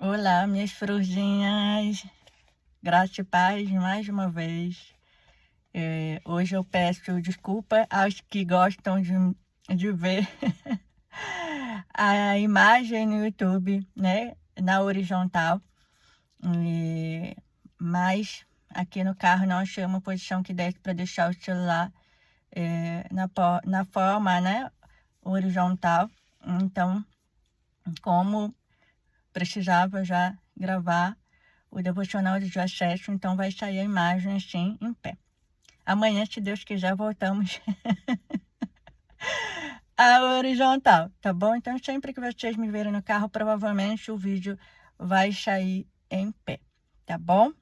Olá, minhas fruzinhas, graça e paz mais uma vez. Hoje eu peço desculpa aos que gostam de ver a imagem no YouTube, né, na horizontal, e, mas aqui no carro não achei uma posição que desse para deixar o celular na forma, né, horizontal. Então, como precisava já gravar o devocional de dia 7, então vai sair a imagem assim, em pé. Amanhã, se Deus quiser, voltamos à horizontal, tá bom? Então, sempre que vocês me verem no carro, provavelmente o vídeo vai sair em pé, tá bom?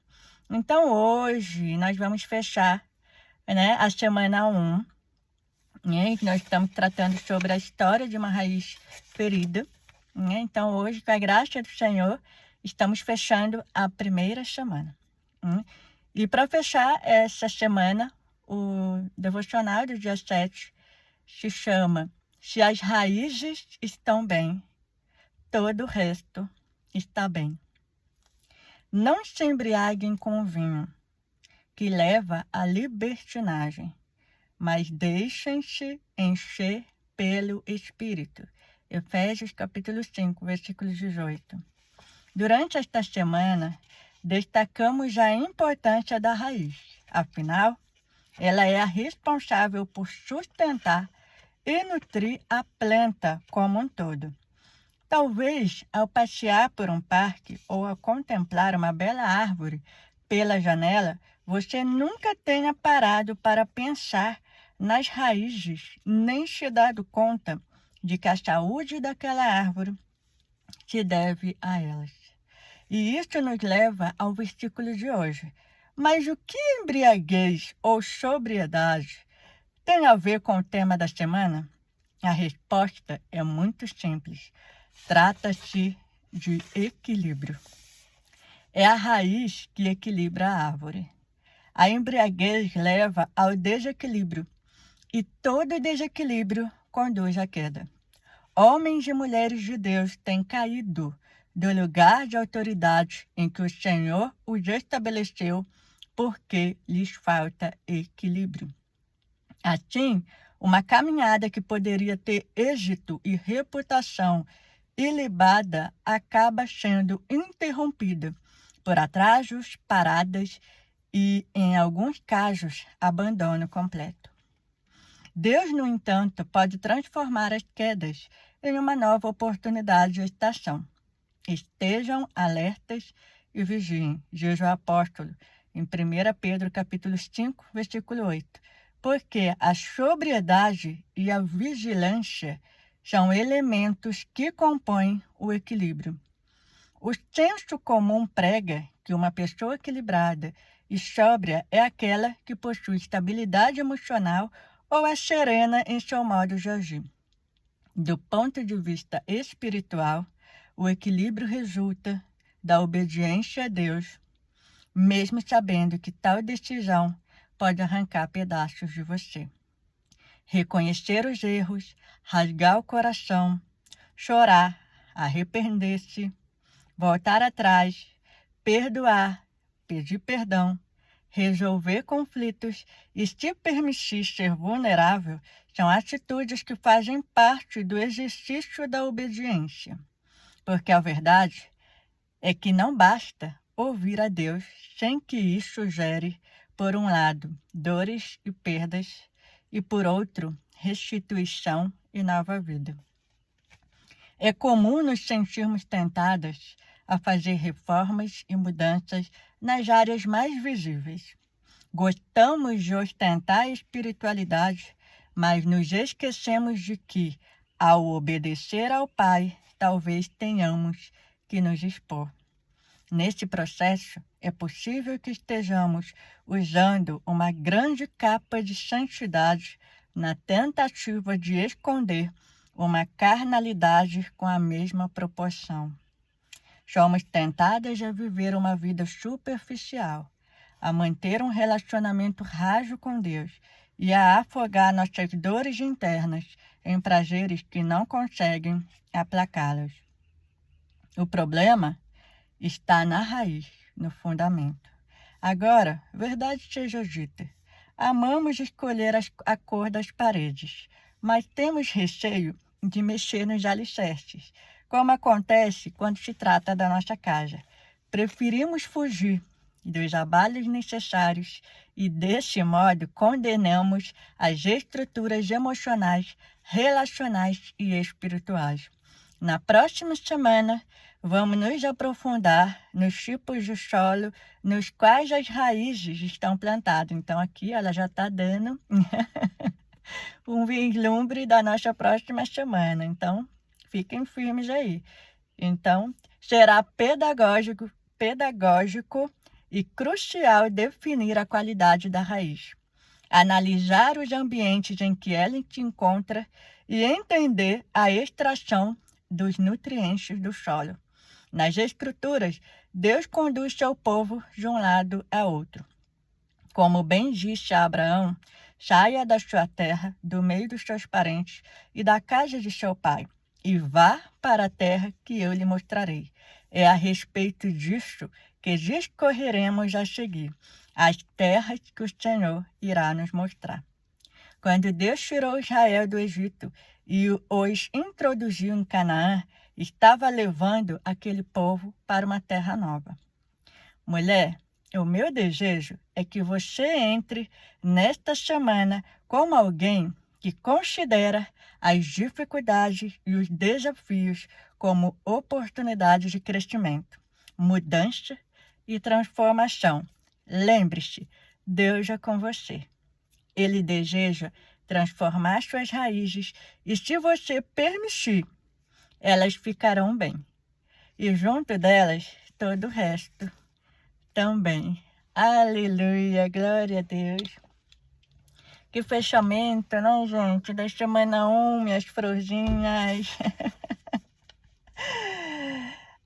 Então, hoje nós vamos fechar, né, a semana 1, né? Nós estamos tratando sobre a história de uma raiz ferida, né? Então, hoje, com a graça do Senhor, estamos fechando a primeira semana. E para fechar essa semana, o devocional do dia 7 se chama Se as raízes estão bem, todo o resto está bem. Não se embriaguem com vinho, que leva à libertinagem, mas deixem-se encher pelo Espírito. Efésios capítulo 5, versículo 18. Durante esta semana, destacamos a importância da raiz. Afinal, ela é a responsável por sustentar e nutrir a planta como um todo. Talvez, ao passear por um parque ou ao contemplar uma bela árvore pela janela, você nunca tenha parado para pensar nas raízes, nem se dado conta de que a saúde daquela árvore se deve a elas. E isso nos leva ao versículo de hoje. Mas o que embriaguez ou sobriedade tem a ver com o tema da semana? A resposta é muito simples. Trata-se de equilíbrio. É a raiz que equilibra a árvore. A embriaguez leva ao desequilíbrio e todo desequilíbrio conduz à queda. Homens e mulheres de Deus têm caído do lugar de autoridade em que o Senhor os estabeleceu porque lhes falta equilíbrio. Assim, uma caminhada que poderia ter êxito e reputação ilibada acaba sendo interrompida por atrasos, paradas e, em alguns casos, abandono completo. Deus, no entanto, pode transformar as quedas em uma nova oportunidade de estação. Estejam alertas e vigiem, diz o apóstolo em 1 Pedro capítulo 5, versículo 8. Porque a sobriedade e a vigilância são elementos que compõem o equilíbrio. O senso comum prega que uma pessoa equilibrada e sóbria é aquela que possui estabilidade emocional ou é serena em seu modo de agir. Do ponto de vista espiritual, o equilíbrio resulta da obediência a Deus, mesmo sabendo que tal decisão pode arrancar pedaços de você. Reconhecer os erros, rasgar o coração, chorar, arrepender-se, voltar atrás, perdoar, pedir perdão, resolver conflitos e se permitir ser vulnerável são atitudes que fazem parte do exercício da obediência. Porque a verdade é que não basta ouvir a Deus sem que isso gere, por um lado, dores e perdas, e por outro, restituição e nova vida. É comum nos sentirmos tentadas a fazer reformas e mudanças nas áreas mais visíveis. Gostamos de ostentar a espiritualidade, mas nos esquecemos de que, ao obedecer ao Pai, talvez tenhamos que nos expor. Nesse processo, é possível que estejamos usando uma grande capa de santidade na tentativa de esconder uma carnalidade com a mesma proporção. Somos tentadas a viver uma vida superficial, a manter um relacionamento raso com Deus e a afogar nossas dores internas em prazeres que não conseguem aplacá-las. O problema está na raiz, no fundamento. Agora, verdade seja dita, amamos escolher a cor das paredes, mas temos receio de mexer nos alicerces, como acontece quando se trata da nossa casa. Preferimos fugir dos abalos necessários e, desse modo, condenamos as estruturas emocionais, relacionais e espirituais. Na próxima semana, vamos nos aprofundar nos tipos de solo nos quais as raízes estão plantadas. Então, aqui ela já está dando um vislumbre da nossa próxima semana. Então, fiquem firmes aí. Então, será pedagógico e crucial definir a qualidade da raiz, analisar os ambientes em que ela se encontra e entender a extração dos nutrientes do solo. Nas Escrituras, Deus conduz seu povo de um lado a outro. Como bem disse a Abraão, saia da sua terra, do meio dos seus parentes e da casa de seu pai, e vá para a terra que eu lhe mostrarei. É a respeito disso que discorreremos a seguir, as terras que o Senhor irá nos mostrar. Quando Deus tirou Israel do Egito e os introduziu em Canaã, estava levando aquele povo para uma terra nova. Mulher, o meu desejo é que você entre nesta semana como alguém que considera as dificuldades e os desafios como oportunidades de crescimento, mudança e transformação. Lembre-se, Deus é com você. Ele deseja transformar suas raízes e, se você permitir, elas ficarão bem. E junto delas, todo o resto também. Aleluia, glória a Deus. Que fechamento, não, gente? Da semana 1, minhas florzinhas.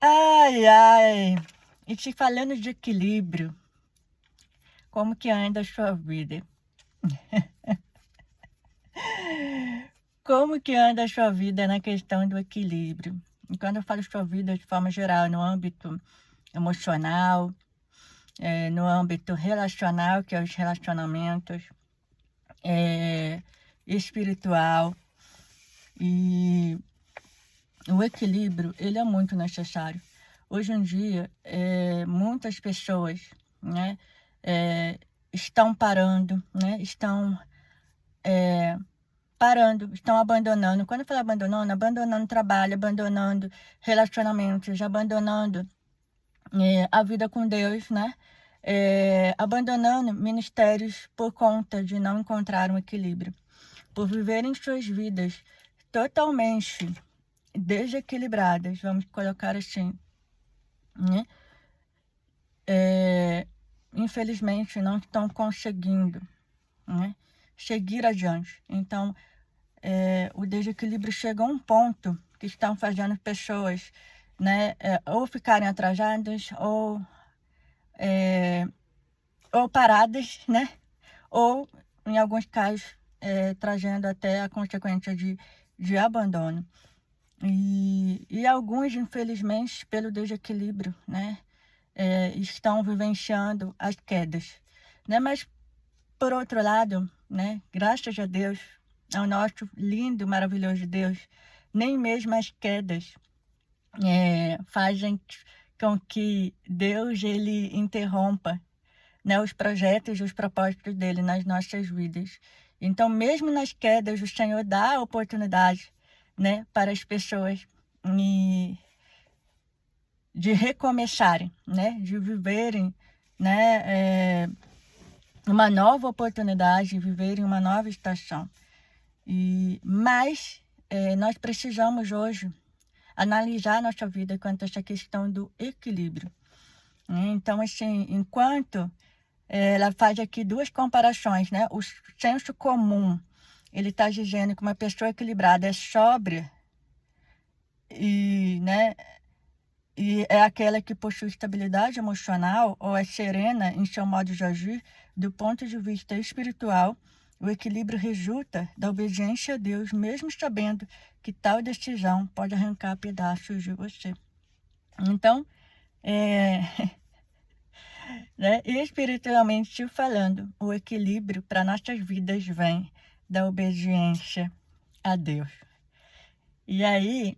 Ai, ai. E te falando de equilíbrio, como que anda a sua vida? Como que anda a sua vida na questão do equilíbrio? E quando eu falo sua vida de forma geral, no âmbito emocional, no âmbito relacional, que é os relacionamentos, espiritual, e o equilíbrio, ele é muito necessário. Hoje em dia, muitas pessoas, né, estão parando, né, estão abandonando. Quando eu falo abandonando trabalho, abandonando relacionamentos, abandonando a vida com Deus, né? Abandonando ministérios por conta de não encontrar um equilíbrio, por viverem suas vidas totalmente desequilibradas, vamos colocar assim, né? Infelizmente não estão conseguindo, né, seguir adiante. Então, o desequilíbrio chega a um ponto que estão fazendo pessoas, né, ou ficarem atrasadas ou paradas, né, ou em alguns casos trazendo até a consequência de abandono. E alguns, infelizmente, pelo desequilíbrio, né, estão vivenciando as quedas, né? Mas, por outro lado, né, graças a Deus, ao nosso lindo, maravilhoso Deus, nem mesmo as quedas fazem com que Deus ele interrompa, né, os projetos e os propósitos dele nas nossas vidas. Então, mesmo nas quedas, o Senhor dá a oportunidade, né, para as pessoas de recomeçarem, né, de viverem, né, uma nova oportunidade, viverem uma nova estação. Mas nós precisamos hoje analisar a nossa vida quanto a essa questão do equilíbrio. Então, assim, enquanto ela faz aqui duas comparações, né? O senso comum, ele está dizendo que uma pessoa equilibrada é sóbria né, e é aquela que possui estabilidade emocional ou é serena em seu modo de agir. Do ponto de vista espiritual, o equilíbrio resulta da obediência a Deus, mesmo sabendo que tal decisão pode arrancar pedaços de você. Então, É, né? E espiritualmente falando, o equilíbrio para nossas vidas vem da obediência a Deus. E aí,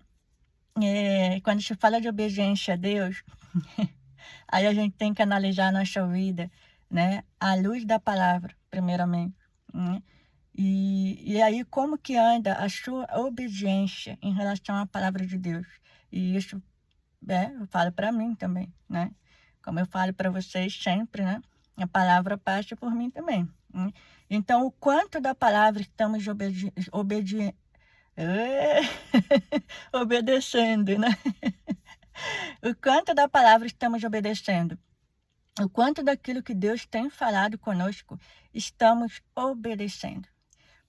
quando se fala de obediência a Deus, aí a gente tem que analisar a nossa vida, né? À luz da palavra, primeiramente, né? E aí, como que anda a sua obediência em relação à palavra de Deus? E isso, eu falo para mim também, né? Como eu falo para vocês sempre, né? A palavra passa por mim também, né? Então, o quanto da palavra estamos obedecendo, né? O quanto da palavra estamos obedecendo. O quanto daquilo que Deus tem falado conosco estamos obedecendo.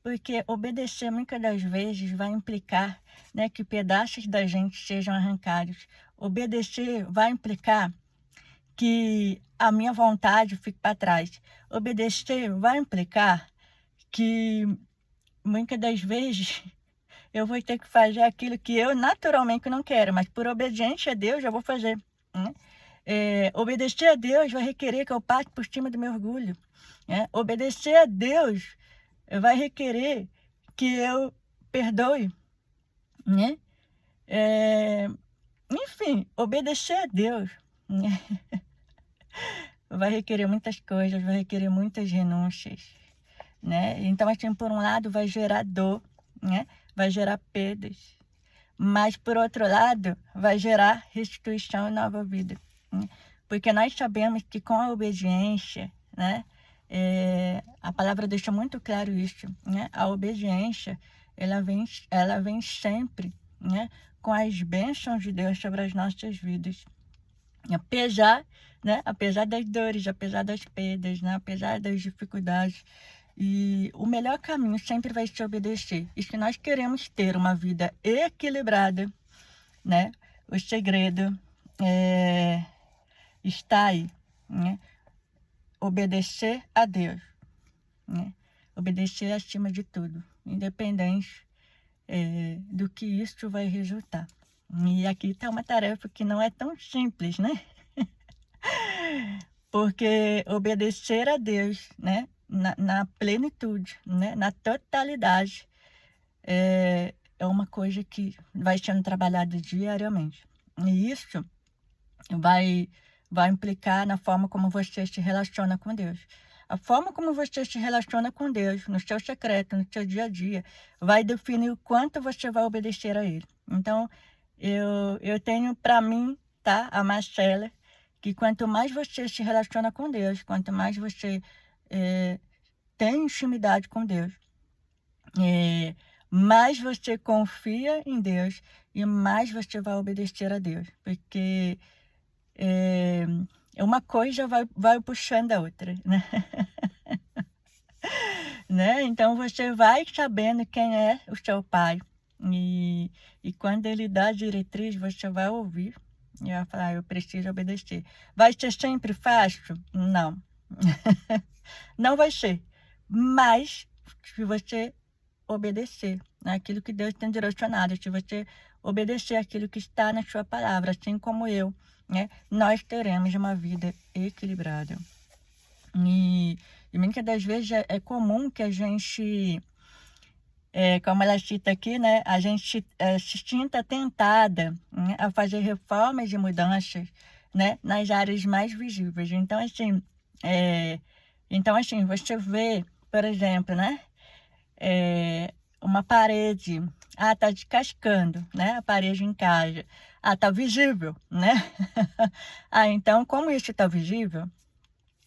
Porque obedecer muitas das vezes vai implicar, né, que pedaços da gente sejam arrancados. Obedecer vai implicar que a minha vontade fique para trás. Obedecer vai implicar que muitas das vezes eu vou ter que fazer aquilo que eu naturalmente não quero, mas por obediência a Deus eu vou fazer, né? Obedecer a Deus vai requerer que eu passe por cima do meu orgulho, né? Obedecer a Deus vai requerer que eu perdoe, né? Enfim, obedecer a Deus, né? Vai requerer muitas coisas, vai requerer muitas renúncias, né? Então, assim, por um lado, vai gerar dor, né? Vai gerar perdas, mas por outro lado, vai gerar restituição e nova vida, né? Porque nós sabemos que com a obediência, né? A palavra deixa muito claro isso, né? A obediência, ela vem sempre, né? Com as bênçãos de Deus sobre as nossas vidas. Apesar, né? Apesar das dores, apesar das perdas, né? Apesar das dificuldades. E o melhor caminho sempre vai ser obedecer. E se nós queremos ter uma vida equilibrada, né? O segredo está aí, né? Obedecer a Deus, né? Obedecer acima de tudo, independente do que isso vai resultar. E aqui está uma tarefa que não é tão simples, né? Porque obedecer a Deus, né? Na plenitude, né? Na totalidade, é uma coisa que vai sendo trabalhada diariamente. E isso vai implicar na forma como você se relaciona com Deus. A forma como você se relaciona com Deus, no seu secreto, no seu dia a dia, vai definir o quanto você vai obedecer a Ele. Então, eu tenho para mim, tá, a Marcela, que quanto mais você se relaciona com Deus, quanto mais você tem intimidade com Deus, mais você confia em Deus e mais você vai obedecer a Deus. Porque uma coisa vai puxando a outra, né? Né? Então você vai sabendo quem é o seu pai. E quando ele dá a diretriz, você vai ouvir e vai falar, eu preciso obedecer. Vai ser sempre fácil? Não. Não vai ser. Mas se você obedecer, né, aquilo que Deus tem direcionado, se você obedecer aquilo que está na sua palavra, assim como eu, né, nós teremos uma vida equilibrada. E muitas das vezes é comum que a gente, como ela cita aqui, né, a gente se sinta tentada, né, a fazer reformas e mudanças, né, nas áreas mais visíveis. Então, assim, você vê, por exemplo, né, uma parede, tá descascando, né, a parede em casa, tá visível, né? Então, como isso tá visível,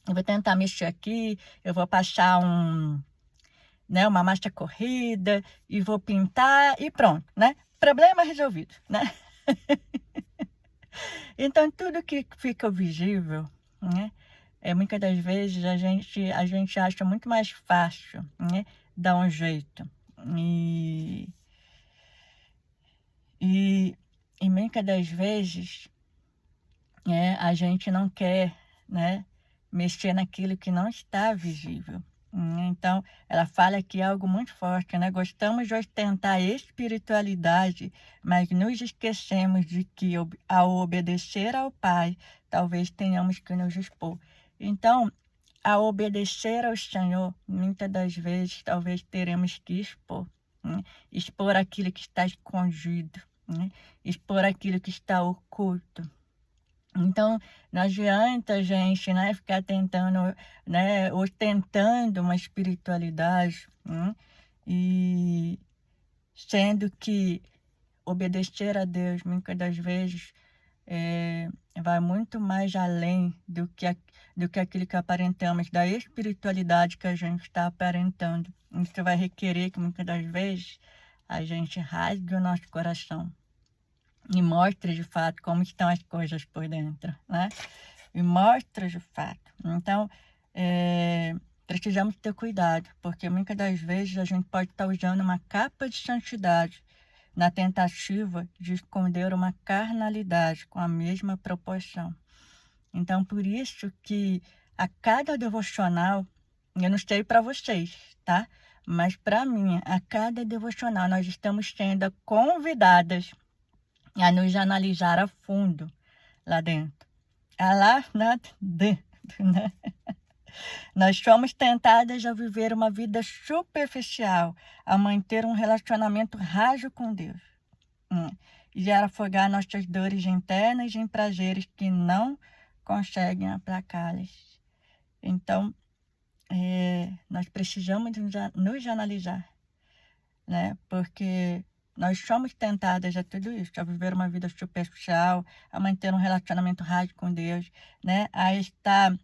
eu vou tentar mexer aqui, eu vou passar uma massa corrida e vou pintar e pronto, né? Problema resolvido, né? Então, tudo que fica visível, né? Muitas das vezes a gente acha muito mais fácil, né? Dar um jeito. E muitas das vezes a gente não quer, né? Mexer naquilo que não está visível. Então, ela fala aqui algo muito forte, né? Gostamos de ostentar a espiritualidade, mas nos esquecemos de que, ao obedecer ao Pai, talvez tenhamos que nos expor. Então, ao obedecer ao Senhor, muitas das vezes, talvez teremos que expor, né? Expor aquilo que está escondido, né? Expor aquilo que está oculto. Então, não adianta a gente, né, ficar tentando, né, ostentando uma espiritualidade, e sendo que obedecer a Deus, muitas das vezes, vai muito mais além do que aquilo que aparentamos, da espiritualidade que a gente está aparentando. Isso vai requerer que, muitas das vezes, a gente rasgue o nosso coração e mostre de fato como estão as coisas por dentro, né? E mostre de fato. Então, precisamos ter cuidado, porque muitas das vezes a gente pode estar usando uma capa de santidade na tentativa de esconder uma carnalidade com a mesma proporção. Então, por isso que a cada devocional, eu não sei para vocês, tá? Mas para mim, a cada devocional, nós estamos sendo convidadas a nos analisar a fundo lá dentro. Lá dentro, né? Nós somos tentadas a viver uma vida superficial, a manter um relacionamento raso com Deus, e a afogar nossas dores internas em prazeres que não conseguem aplacá-las. Então, nós precisamos nos analisar, né? Porque nós somos tentadas a tudo isso, a viver uma vida superficial, a manter um relacionamento raso com Deus, né? A estar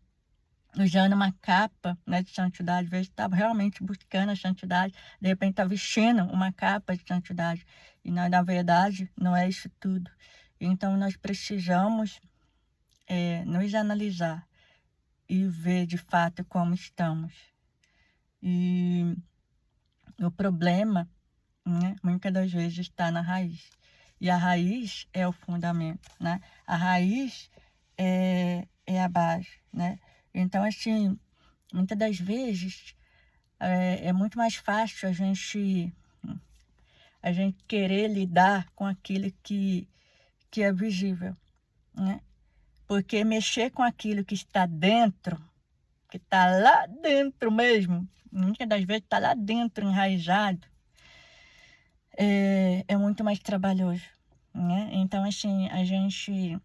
usando uma capa, né, de santidade, às vezes está realmente buscando a santidade, de repente está vestindo uma capa de santidade, e na verdade não é isso tudo. Então nós precisamos nos analisar e ver de fato como estamos. E o problema, né, muitas das vezes está na raiz. E a raiz é o fundamento, né? A raiz é a base, né? Então, assim, muitas das vezes é muito mais fácil a gente querer lidar com aquilo que é visível, né? Porque mexer com aquilo que está dentro, que está lá dentro mesmo, muitas das vezes está lá dentro, enraizado, é muito mais trabalhoso, né? Então, assim, a gente...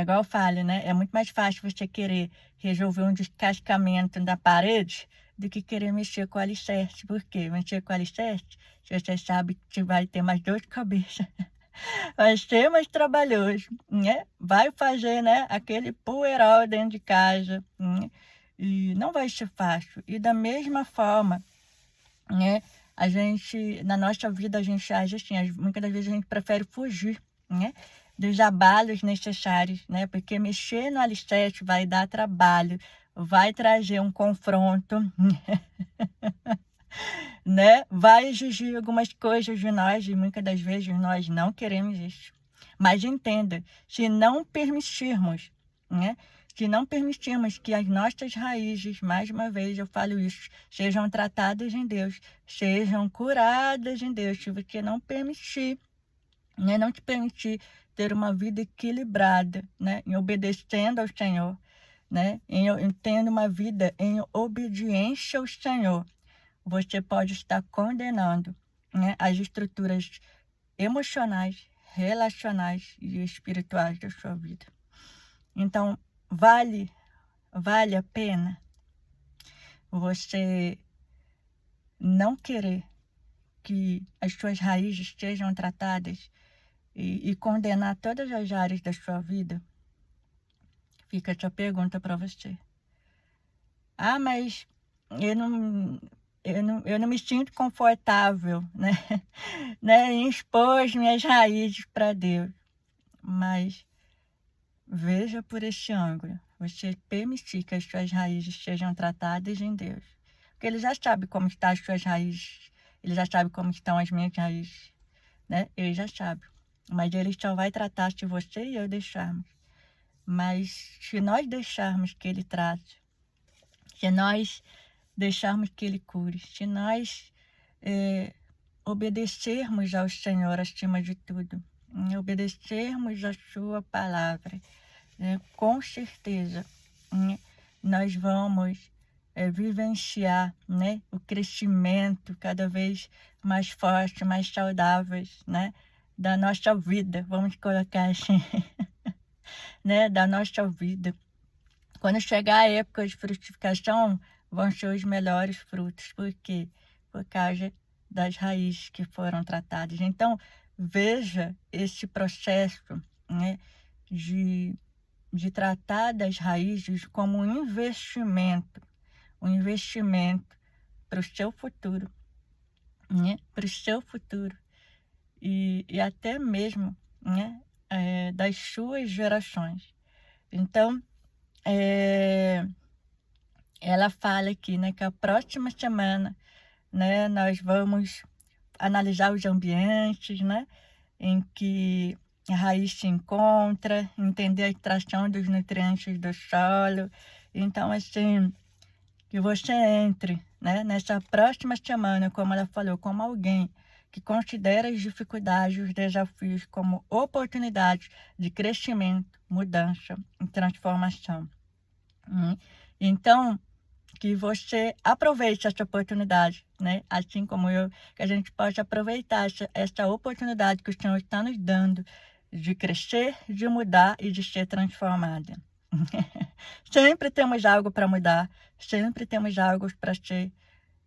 igual eu falo, né? É muito mais fácil você querer resolver um descascamento da parede do que querer mexer com o alicerce. Por quê? Mexer com o alicerce, você sabe que vai ter mais dor de cabeça. Vai ser mais trabalhoso, né? Vai fazer, né, aquele poeirol dentro de casa, né? E não vai ser fácil. E da mesma forma, né, a gente, na nossa vida, a gente age assim, muitas das vezes a gente prefere fugir, né, dos abalos necessários, né, porque mexer no alicerce vai dar trabalho, vai trazer um confronto, né, vai exigir algumas coisas de nós, e muitas das vezes nós não queremos isso. Mas entenda, se não permitirmos, né, se não permitirmos que as nossas raízes, mais uma vez eu falo isso, sejam tratadas em Deus, sejam curadas em Deus, se você não permitir, né, não te permitir ter uma vida equilibrada, né, em obedecendo ao Senhor, né, em tendo uma vida em obediência ao Senhor, você pode estar condenando, né, as estruturas emocionais, relacionais e espirituais da sua vida. Então, vale a pena você não querer que as suas raízes sejam tratadas e condenar todas as áreas da sua vida? Fica essa pergunta para você. Ah, mas eu não me sinto confortável, né? Né, em expor minhas raízes para Deus. Mas veja por este ângulo, você permitir que as suas raízes sejam tratadas em Deus. Porque Ele já sabe como estão as suas raízes, Ele já sabe como estão as minhas raízes, né? Ele já sabe. Mas Ele só vai tratar se você e eu deixarmos. Mas se nós deixarmos que Ele trate, Se nós deixarmos que Ele cure, se nós obedecermos ao Senhor acima de tudo, obedecermos a Sua palavra, com certeza, nós vamos vivenciar, o crescimento cada vez mais forte, mais saudável, da nossa vida, vamos colocar assim, da nossa vida. Quando chegar a época de frutificação, vão ser os melhores frutos. Por quê? Por causa das raízes que foram tratadas. Então, veja esse processo, de tratar das raízes como um investimento para o seu futuro, para o seu futuro e até mesmo, das suas gerações. Então, ela fala aqui, que a próxima semana, nós vamos analisar os ambientes, em que a raiz se encontra, entender a extração dos nutrientes do solo. Então, assim, que você entre, nessa próxima semana, como ela falou, como alguém que considera as dificuldades, os desafios como oportunidades de crescimento, mudança e transformação. Então, que você aproveite essa oportunidade, assim como eu, que a gente possa aproveitar essa oportunidade que o Senhor está nos dando de crescer, de mudar e de ser transformada. Sempre temos algo para mudar, sempre temos algo para ser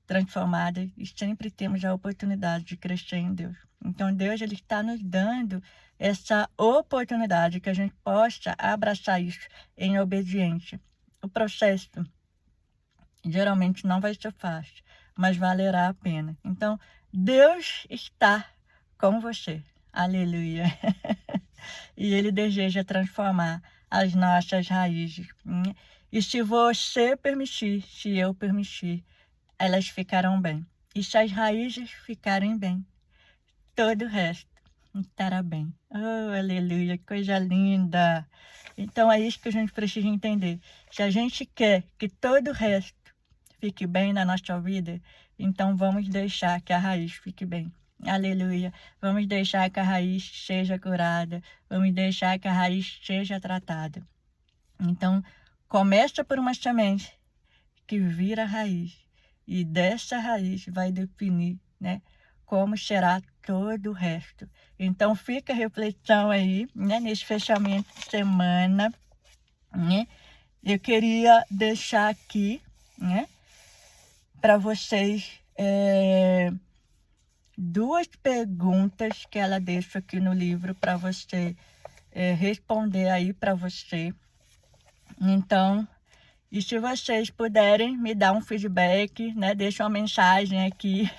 transformada e sempre temos a oportunidade de crescer em Deus. Então, Deus ele está nos dando essa oportunidade que a gente possa abraçar isso em obediência. O processo geralmente não vai ser fácil, mas valerá a pena. Então, Deus está com você. Aleluia. E Ele deseja transformar as nossas raízes. E se você permitir, se eu permitir, elas ficarão bem. E se as raízes ficarem bem, todo o resto estará bem. Oh, aleluia, coisa linda. Então é isso que a gente precisa entender. Se a gente quer que todo o resto fique bem na nossa vida, então vamos deixar que a raiz fique bem. Aleluia. Vamos deixar que a raiz seja curada. Vamos deixar que a raiz seja tratada. Então, começa por uma semente que vira raiz. E dessa raiz vai definir, como será todo o resto. Então, fica a reflexão aí, nesse fechamento de semana. Eu queria deixar aqui, para vocês, duas perguntas que ela deixa aqui no livro para você responder aí para você. Então, e se vocês puderem me dar um feedback, deixa uma mensagem aqui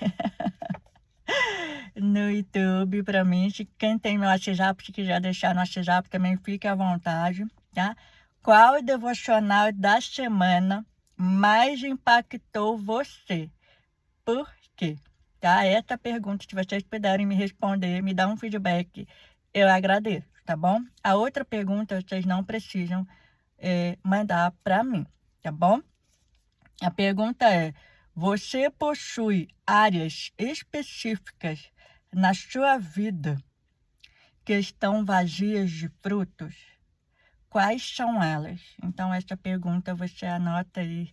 no YouTube para mim. Quem tem meu WhatsApp, se quiser deixar no WhatsApp também, fique à vontade, tá? Qual devocional da semana mais impactou você? Por quê? Tá? Essa pergunta, se vocês puderem me responder, me dar um feedback, eu agradeço, tá bom? A outra pergunta, vocês não precisam mandar para mim, tá bom? A pergunta é: você possui áreas específicas na sua vida que estão vazias de frutos? Quais são elas? Então, essa pergunta você anota aí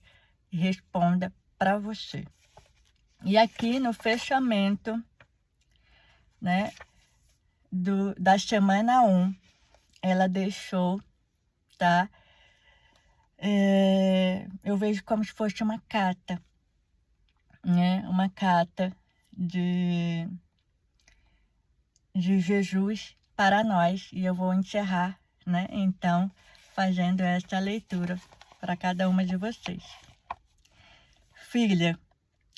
e responda para você. E aqui no fechamento, da semana 1, ela deixou, tá? Eu vejo como se fosse uma carta, uma carta de Jesus para nós. E eu vou encerrar, então, fazendo essa leitura para cada uma de vocês. Filha,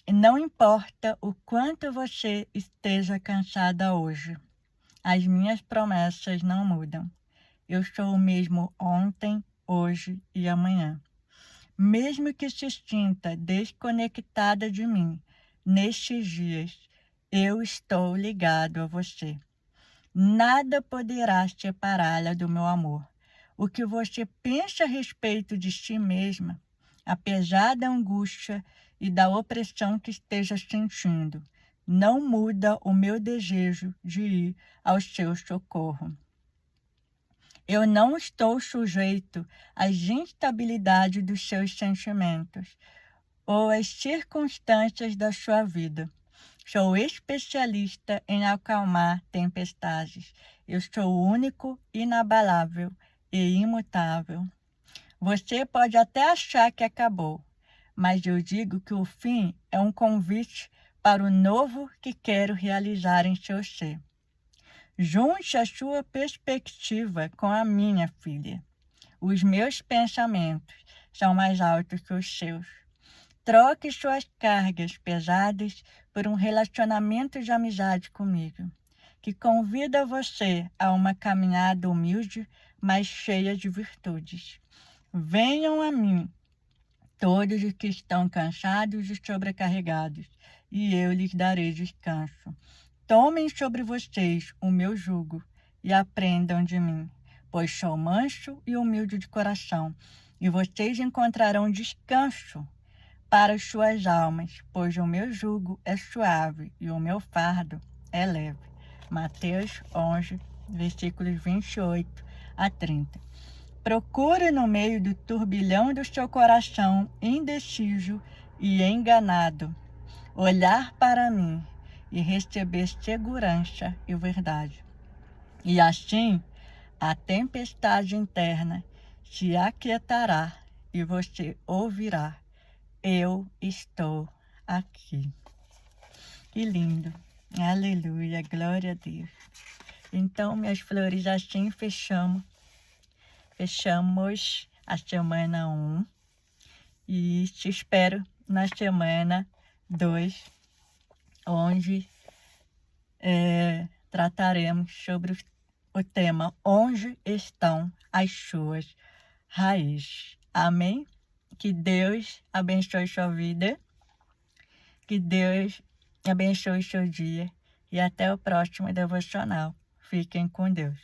não importa o quanto você esteja cansada hoje, as minhas promessas não mudam. Eu sou o mesmo ontem, hoje e amanhã. Mesmo que se sinta desconectada de mim, nestes dias, eu estou ligado a você. Nada poderá separá-la do meu amor. O que você pensa a respeito de si mesma apesar da angústia e da opressão que esteja sentindo, não muda o meu desejo de ir ao seu socorro. Eu não estou sujeito às instabilidades dos seus sentimentos ou às circunstâncias da sua vida. Sou especialista em acalmar tempestades. Eu sou único, inabalável e imutável. Você pode até achar que acabou, mas eu digo que o fim é um convite para o novo que quero realizar em seu ser. Junte a sua perspectiva com a minha, filha. Os meus pensamentos são mais altos que os seus. Troque suas cargas pesadas por um relacionamento de amizade comigo, que convida você a uma caminhada humilde, mas cheia de virtudes. Venham a mim, todos os que estão cansados e sobrecarregados, e eu lhes darei descanso. Tomem sobre vocês o meu jugo e aprendam de mim, pois sou manso e humilde de coração, e vocês encontrarão descanso para as suas almas, pois o meu jugo é suave e o meu fardo é leve. Mateus 11, versículos 28 a 30. Procure no meio do turbilhão do seu coração indeciso e enganado olhar para mim e receber segurança e verdade. E assim, a tempestade interna se aquietará e você ouvirá: eu estou aqui. Que lindo. Aleluia, glória a Deus. Então, minhas flores, assim fechamos a semana 1 e te espero na semana 2, onde trataremos sobre o tema Onde estão as suas raízes. Amém? Que Deus abençoe sua vida, que Deus abençoe seu dia e até o próximo devocional. Fiquem com Deus.